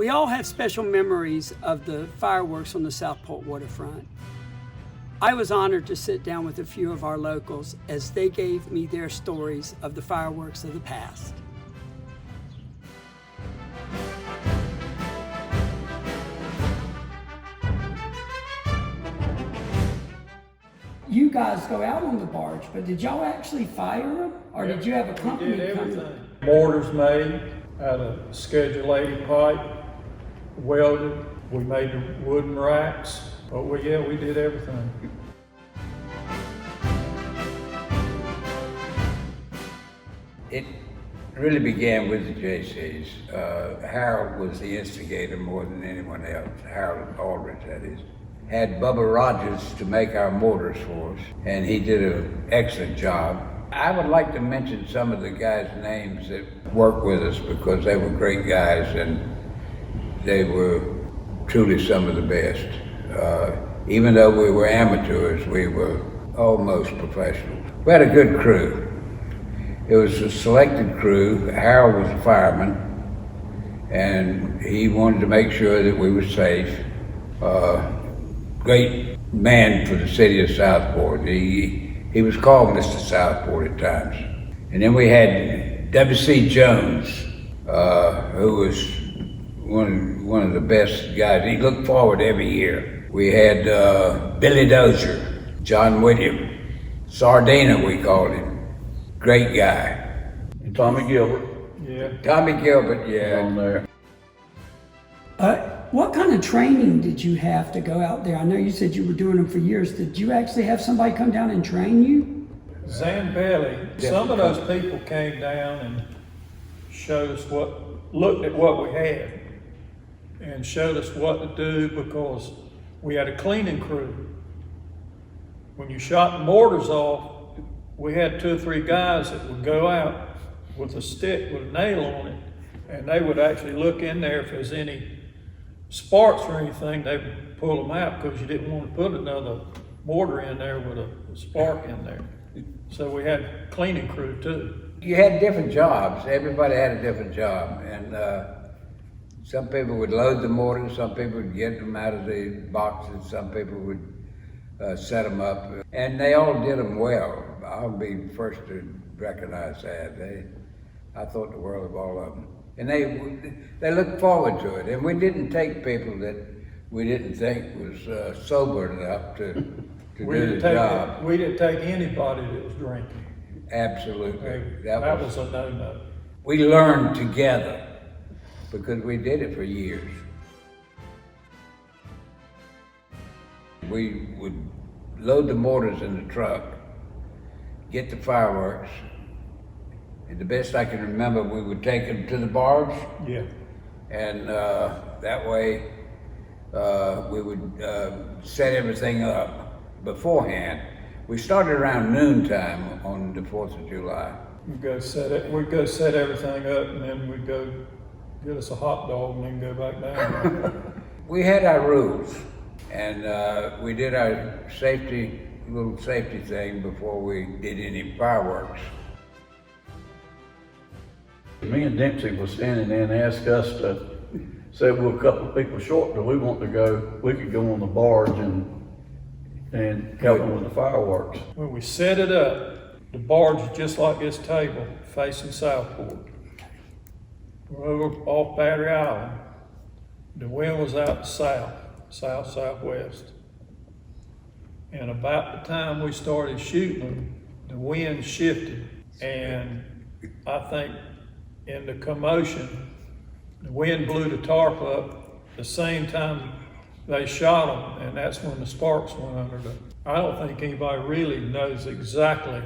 We all have special memories of the fireworks on the Southport waterfront. I was honored to sit down with a few of our locals as they gave me their stories of the fireworks of the past. You guys go out on the barge, but did y'all actually fire them? Or did you have a company We did come? everything. Mortars made out of Schedule 80 pipe, welded. We made the wooden racks, but we did everything. It really began with the JCs. Harold was the instigator more than anyone else. Harold Aldridge, that is. Had Bubba Rogers to make our mortars for us, and he did an excellent job. I would like to mention some of the guys' names that worked with us because they were great guys and they were truly some of the best. Even though we were amateurs, we were almost professional. We had a good crew. It was a selected crew. Harold was a fireman, and he wanted to make sure that we were safe. Great man for the city of Southport. He was called Mr. Southport at times. And then we had W.C. Jones, who was one of the best guys. He looked forward every year. We had Billy Dozier, John William, Sardina we called him. Great guy. And Tommy Gilbert. Yeah. Tommy Gilbert, yeah. On there. What kind of training did you have to go out there? I know you said you were doing them for years. Did you actually have somebody come down and train you? Zambelli, some of those people came down and showed us looked at what we had and showed us what to do because we had a cleaning crew. When you shot the mortars off, we had 2 or 3 guys that would go out with a stick with a nail on it, and they would actually look in there if there's any sparks or anything, they would pull them out because you didn't want to put another mortar in there with a spark in there. So we had a cleaning crew too. You had different jobs. Everybody had a different job. And some people would load the mortars, some people would get them out of the boxes, some people would set them up. And they all did them well. I'll be first to recognize that. I thought the world of all of them. And they looked forward to it. And we didn't take people that we didn't think was sober enough to do the job. We didn't take anybody that was drinking. Absolutely. That was a no-no. We learned together because we did it for years. We would load the mortars in the truck, get the fireworks, and the best I can remember, we would take them to the barge. Yeah. And that way we would set everything up beforehand. We started around noontime on the 4th of July. We'd go set everything up, and then we'd go get us a hot dog and then go back down. We had our rules, and we did our little safety thing before we did any fireworks. Me and Dempsey was standing there and asked us to say we're a couple of people short, but we want to go, we could go on the barge and help them with the fireworks. When we set it up, the barge is just like this table facing Southport. We're over off Battery Island. The wind was out southwest. And about the time we started shooting them, the wind shifted. And I think in the commotion, the wind blew the tarp up the same time they shot them, and that's when the sparks went under them. I don't think anybody really knows exactly,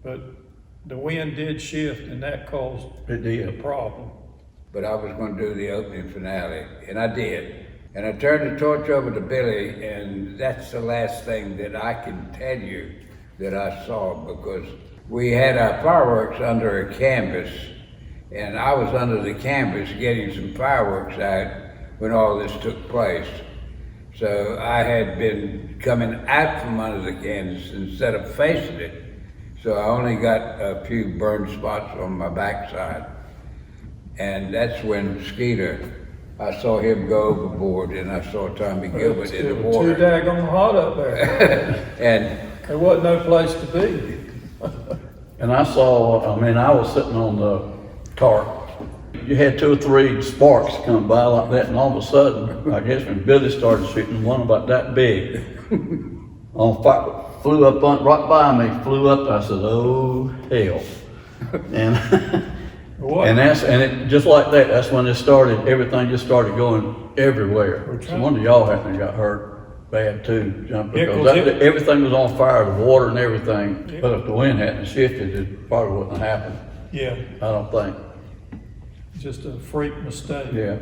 but the wind did shift, and that caused the problem. But I was going to do the opening finale, and I did. And I turned the torch over to Billy, and that's the last thing that I can tell you that I saw, because we had our fireworks under a canvas, and I was under the canvas getting some fireworks out when all this took place. So I had been coming out from under the canvas instead of facing it. So I only got a few burn spots on my backside. And that's when Skeeter I saw him go overboard, and I saw Tommy Gilbert in the It was too water. daggone hot up there. And There wasn't no place to be. And I was sitting on the cart. You had 2 or 3 sparks come by like that, and all of a sudden, I guess when Billy started shooting, one about that big on fire, flew up right by me, flew up. I said, "Oh hell!" And What? and it just like that. That's when it started. Everything just started going everywhere. So one of y'all happened got hurt bad too, jumping, Yeah, because 'cause everything was on fire, the water and everything. But if the wind hadn't shifted, it probably wouldn't have happened. Yeah, I don't think. just a freak mistake. Yeah.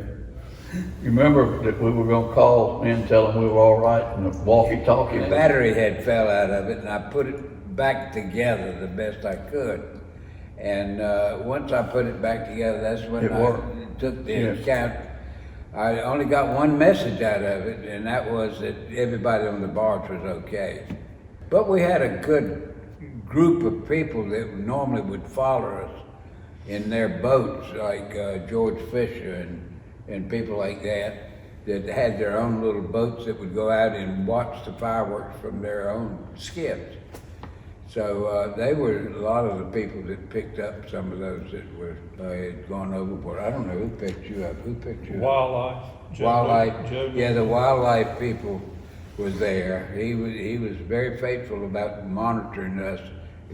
You remember that we were gonna call and tell them we were all right, and the walkie-talkie? the battery had fell out of it, and I put it back together the best I could. And once I put it back together, that's when It I worked. took the Yes. account. I only got one message out of it, and that was that everybody on the barge was okay. But we had a good group of people that normally would follow us in their boats, like George Fisher and people like that had their own little boats that would go out and watch the fireworks from their own skiffs. So they were a lot of the people that picked up some of those that were had gone overboard. I don't know who picked you up. Who picked you up? Wildlife. Joe. Yeah, the wildlife people was there. He was very faithful about monitoring us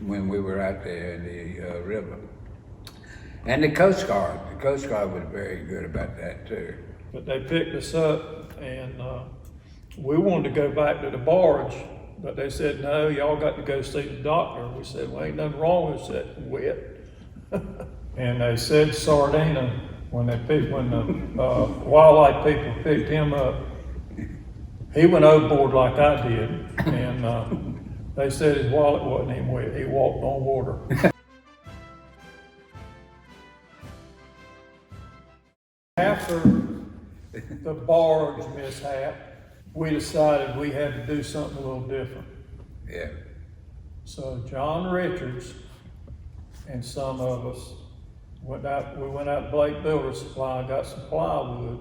when we were out there in the river. And the Coast Guard. The Coast Guard was very good about that too. But they picked us up, and we wanted to go back to the barge, but they said, "No, y'all got to go see the doctor." We said, "Well, ain't nothing wrong with that wet." And they said Sardina, when the wildlife people picked him up, he went overboard like I did, and they said his wallet wasn't even wet. He walked on water. After the barge mishap, we decided we had to do something a little different. Yeah. So John Richards and some of us went out to Blake Builder Supply, got some plywood,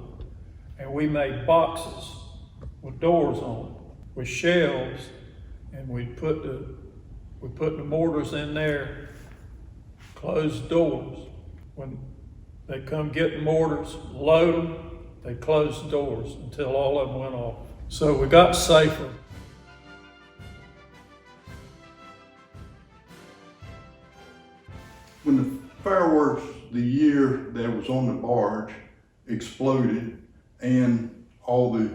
and we made boxes with doors on them, with shelves, and we put the mortars in there, closed doors. When they come get the mortars, load them, they closed the doors until all of them went off. So we got safer. When the fireworks, the year that was on the barge exploded and all the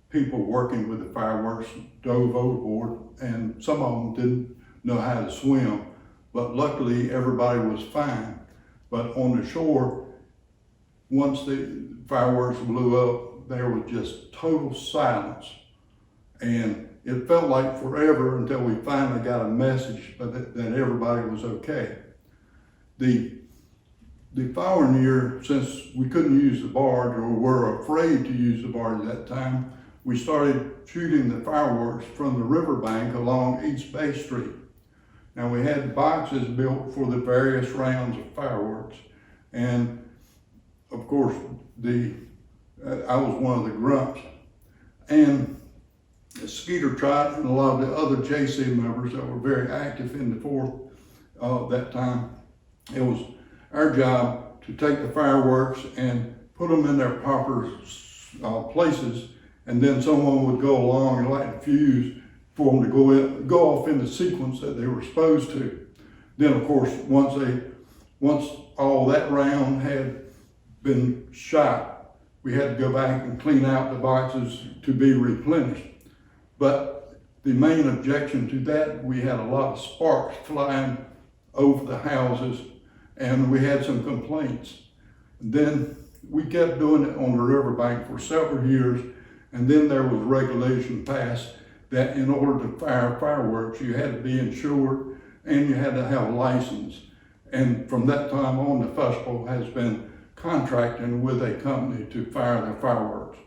people working with the fireworks dove overboard, and some of them didn't know how to swim, but luckily everybody was fine. But on the shore, once the fireworks blew up, there was just total silence. And it felt like forever until we finally got a message that everybody was okay. The following year, since we couldn't use the barge or were afraid to use the barge at that time, we started shooting the fireworks from the riverbank along East Bay Street. Now we had boxes built for the various rounds of fireworks. And of course, I was one of the grumps. And Skeeter Trott and a lot of the other JC members that were very active in the Fourth that time, it was our job to take the fireworks and put them in their proper places, and then someone would go along and light the fuse for them to go off in the sequence that they were supposed to. Then of course, once all that round had been shot, we had to go back and clean out the boxes to be replenished. But the main objection to that, we had a lot of sparks flying over the houses, and we had some complaints. And then we kept doing it on the riverbank for several years, and then there was regulation passed that in order to fire fireworks, you had to be insured and you had to have a license. And from that time on, the festival has been contracting with a company to fire their fireworks.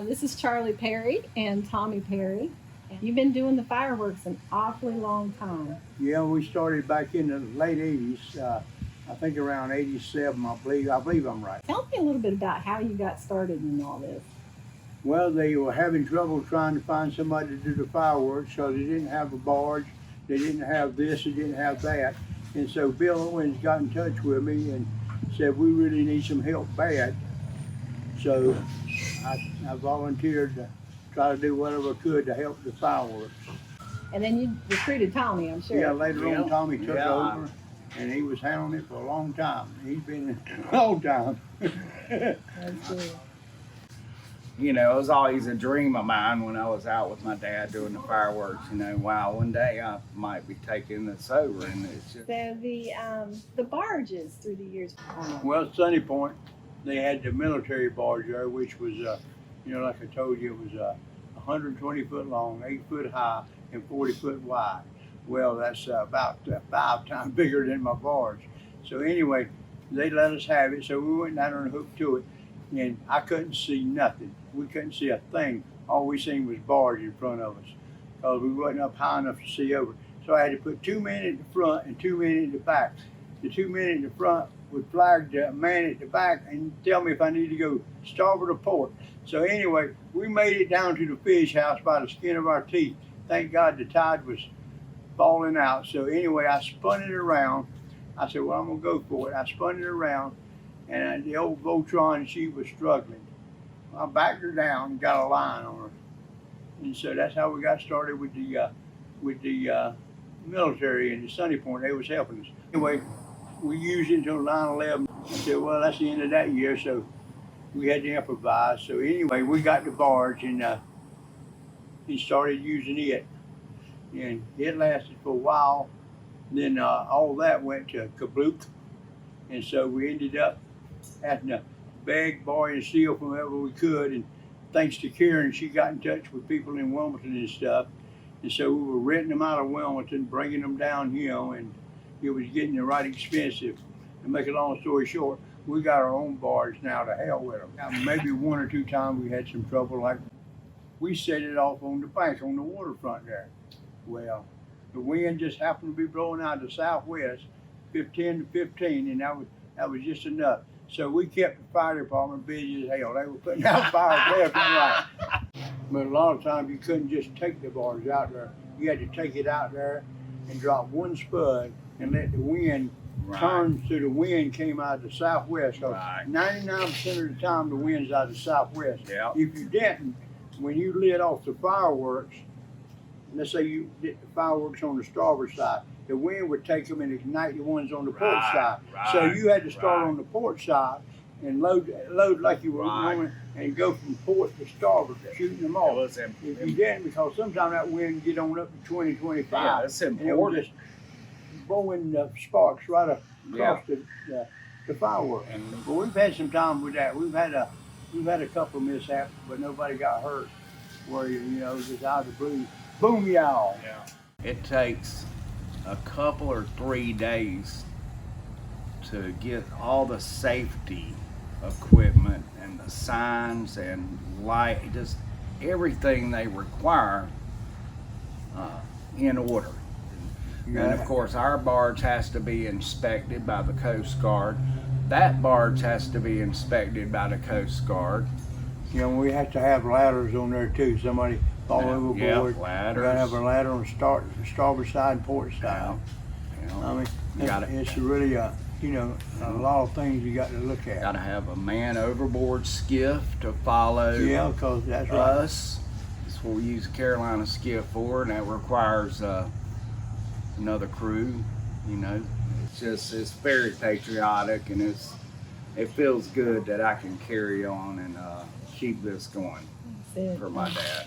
This is Charlie Perry and Tommy Perry. You've been doing the fireworks an awfully long time. Yeah, we started back in the late 80s. I think around 87, I believe I'm right. Tell me a little bit about how you got started in all this. Well, they were having trouble trying to find somebody to do the fireworks, so they didn't have a barge, they didn't have this, they didn't have that. And so Bill Owens got in touch with me and said, we really need some help bad. So I volunteered to try to do whatever I could to help the fireworks. And then you recruited Tommy, I'm sure. Yeah, later on Tommy took over, and he was handling it for a long time. He's been a long time. That's good. You know, it was always a dream of mine when I was out with my dad doing the fireworks. You know, wow, one day I might be taking this over, and it's just. So the barges through the years. Well, Sunny Point, they had the military barge there, which was, like I told you, it was 120 foot long, 8 foot high, and 40 foot wide. Well, that's about 5 times bigger than my barge. So anyway, they let us have it, so we went down there and hooked to it, and I couldn't see nothing. We couldn't see a thing. All we seen was barge in front of us, because we wasn't up high enough to see over. So I had to put 2 men at the front and 2 men at the back. The 2 men at the front would flag the man at the back and tell me if I need to go starboard or port. So anyway, we made it down to the fish house by the skin of our teeth. Thank God the tide was falling out. So anyway, I spun it around. I said, well, I'm gonna go for it. I spun it around, and the old Voltron, she was struggling. I backed her down and got a line on her. And so that's how we got started with the military and the Sunny Point. They was helping us. Anyway, we used it until 9/11. I said, well, that's the end of that year, so we had to improvise. So anyway, we got the barge, and he started using it. And it lasted for a while. Then all that went to kablook. And so we ended up having to beg, borrow, and steal from wherever we could. And thanks to Karen, she got in touch with people in Wilmington and stuff. And so we were renting them out of Wilmington, bringing them down here, and it was getting right expensive. To make a long story short, we got our own barge now, to hell with them. Now, maybe 1 or 2 times we had some trouble, like we set it off on the bank on the waterfront there. Well, the wind just happened to be blowing out of the southwest, 10 to 15, and that was just enough. So we kept the fire department busy as hell. They were putting out fires left and right. But a lot of times you couldn't just take the barge out there. You had to take it out there and drop 1 spud and let the wind turn so the wind came out of the southwest. 99% of the time the wind's out of the southwest. Yep. If you didn't, when you lit off the fireworks, let's say you lit the fireworks on the starboard side, the wind would take them and ignite the ones on the port side. So you had to start on the port side and load like you were going and go from port to starboard, shooting them off. If you didn't, because sometimes that wind get on up to 20, 25. Yeah, that's and important. it was just blowing the sparks right across the fireworks. But we've had some time with that. We've had a couple of mishaps, but nobody got hurt. Where just out of the blue, boom, y'all. Yeah. It takes a couple or 3 days to get all the safety equipment and the signs and light, just everything they require in order. And of course, our barge has to be inspected by the Coast Guard. That barge has to be inspected by the Coast Guard. We have to have ladders on there too. Somebody fall overboard. Yeah, We ladders. gotta have a ladder on the starboard side and port side. I mean, it's really a lot of things you got to look at. Got to have a man overboard skiff to follow. Yeah, because that's right. Us. That's what we use a Carolina skiff for, and that requires another crew. It's very patriotic, and it feels good that I can carry on and keep this going for my dad.